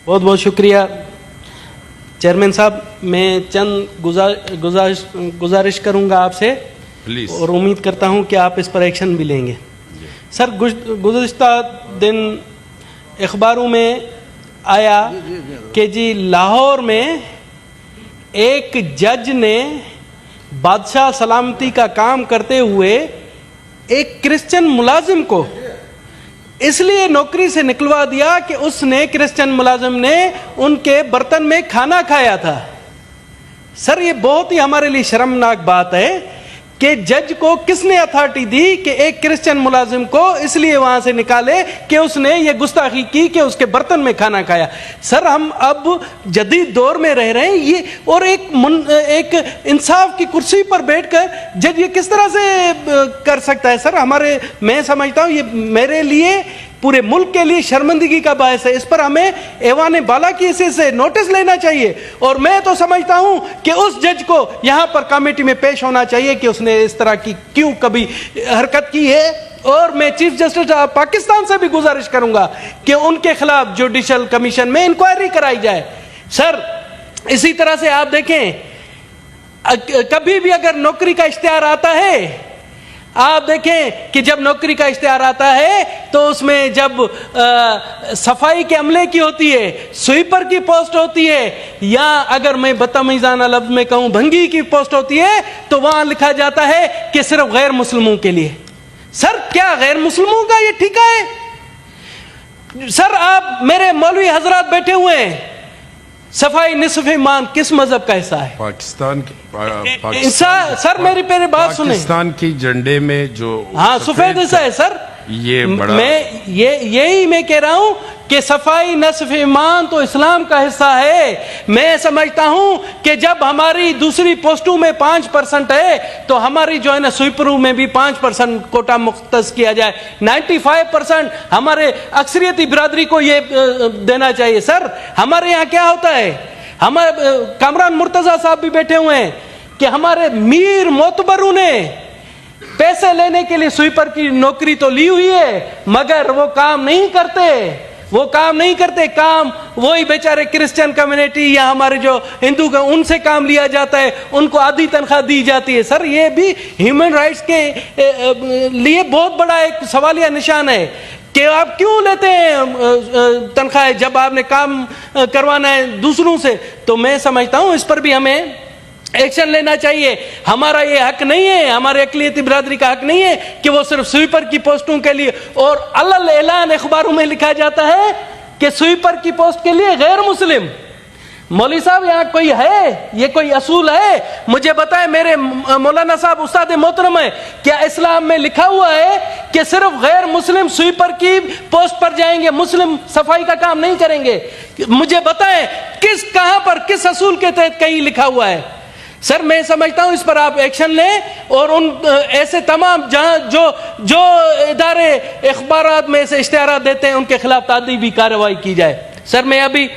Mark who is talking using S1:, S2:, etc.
S1: بہت بہت شکریہ چیئرمین صاحب. میں چند گزارش کروں گا آپ سے
S2: پلیز.
S1: اور امید کرتا ہوں کہ آپ اس پر ایکشن بھی لیں گے. سر گزشتہ دن اخباروں میں آیا کہ جی لاہور میں ایک جج نے بادشاہ سلامتی کا کام کرتے ہوئے ایک کرسچن ملازم کو اس لیے نوکری سے نکلوا دیا کہ اس نے کرسچن ملازم نے ان کے برتن میں کھانا کھایا تھا. سر یہ بہت ہی ہمارے لیے شرمناک بات ہے کہ جج کو کس نے اتھارٹی دی کہ ایک کرسچن ملازم کو اس لیے وہاں سے نکالے کہ اس نے یہ گستاخی کی کہ اس کے برتن میں کھانا کھایا. سر ہم اب جدید دور میں رہ رہے ہیں یہ اور ایک انصاف کی کرسی پر بیٹھ کر جج یہ کس طرح سے کر سکتا ہے. سر میں سمجھتا ہوں یہ میرے لیے پورے ملک کے لیے شرمندگی کا باعث ہے. اس پر ہمیں ایوان بالا کی حیثیت سے نوٹس لینا چاہیے اور میں تو سمجھتا ہوں کہ اس جج کو یہاں پر کمیٹی میں پیش ہونا چاہیے کہ اس نے اس طرح کی کیوں کبھی حرکت کی ہے. اور میں چیف جسٹس پاکستان سے بھی گزارش کروں گا کہ ان کے خلاف جوڈیشل کمیشن میں انکوائری کرائی جائے. سر اسی طرح سے آپ دیکھیں کبھی بھی اگر نوکری کا اشتہار آتا ہے آپ دیکھیں کہ جب نوکری کا اشتہار آتا ہے تو اس میں جب صفائی کے عملے کی ہوتی ہے سویپر کی پوسٹ ہوتی ہے یا اگر میں بدتمیزانہ لفظ میں کہوں بھنگی کی پوسٹ ہوتی ہے تو وہاں لکھا جاتا ہے کہ صرف غیر مسلموں کے لیے. سر کیا غیر مسلموں کا یہ ٹھیکہ ہے؟ سر آپ میرے مولوی حضرات بیٹھے ہوئے ہیں صفائی نصف ایمان کس مذہب کا حصہ ہے؟
S2: پاکستان
S1: سر میری پہلے بات سنیں.
S2: پاکستان کی جھنڈے میں جو
S1: سفید حصہ ہے سر.
S2: یہ بڑا
S1: یہی میں کہہ رہا ہوں کہ صفائی نصف ایمان تو اسلام کا حصہ ہے. میں سمجھتا ہوں کہ جب ہماری دوسری پوسٹوں میں 5% ہے تو ہماری جو ہے نا سویپروں میں بھی 5% کوٹا مختص کیا جائے. 95% ہمارے اکثریتی برادری کو یہ دینا چاہیے. سر ہمارے یہاں کیا ہوتا ہے ہمارے کامران مرتضیٰ صاحب بھی بیٹھے ہوئے ہیں کہ ہمارے میر معتبروں نے پیسے لینے کے لیے سویپر کی نوکری تو لی ہوئی ہے مگر وہ کام نہیں کرتے. کام وہی بیچارے کرسچن کمیونٹی یا ہمارے جو ہندو کا ان سے کام لیا جاتا ہے ان کو آدھی تنخواہ دی جاتی ہے. سر یہ بھی ہیومن رائٹس کے لیے بہت بڑا ایک سوالیہ نشان ہے کہ آپ کیوں لیتے ہیں تنخواہ جب آپ نے کام کروانا ہے دوسروں سے. تو میں سمجھتا ہوں اس پر بھی ہمیں ایکشن لینا چاہیے. ہمارا یہ حق نہیں ہے ہمارے اقلیتی برادری کا حق نہیں ہے کہ وہ صرف سویپر کی پوسٹوں کے لیے اور علل اعلان اخباروں میں لکھا جاتا ہے کہ سویپر کی پوسٹ کے لیے غیر مسلم. مولوی صاحب یہاں کوئی ہے یہ کوئی اصول ہے؟ مجھے بتائیں میرے مولانا صاحب استاد محترم ہے کیا اسلام میں لکھا ہوا ہے کہ صرف غیر مسلم سویپر کی پوسٹ پر جائیں گے مسلم صفائی کا کام نہیں کریں گے؟ مجھے بتائیں کہاں پر کس اصول کے تحت کہیں لکھا ہوا ہے؟ سر میں سمجھتا ہوں اس پر آپ ایکشن لیں اور ان ایسے تمام جہاں جو ادارے اخبارات میں ایسے اشتہارات دیتے ہیں ان کے خلاف تعدیبی کارروائی کی جائے. سر میں ابھی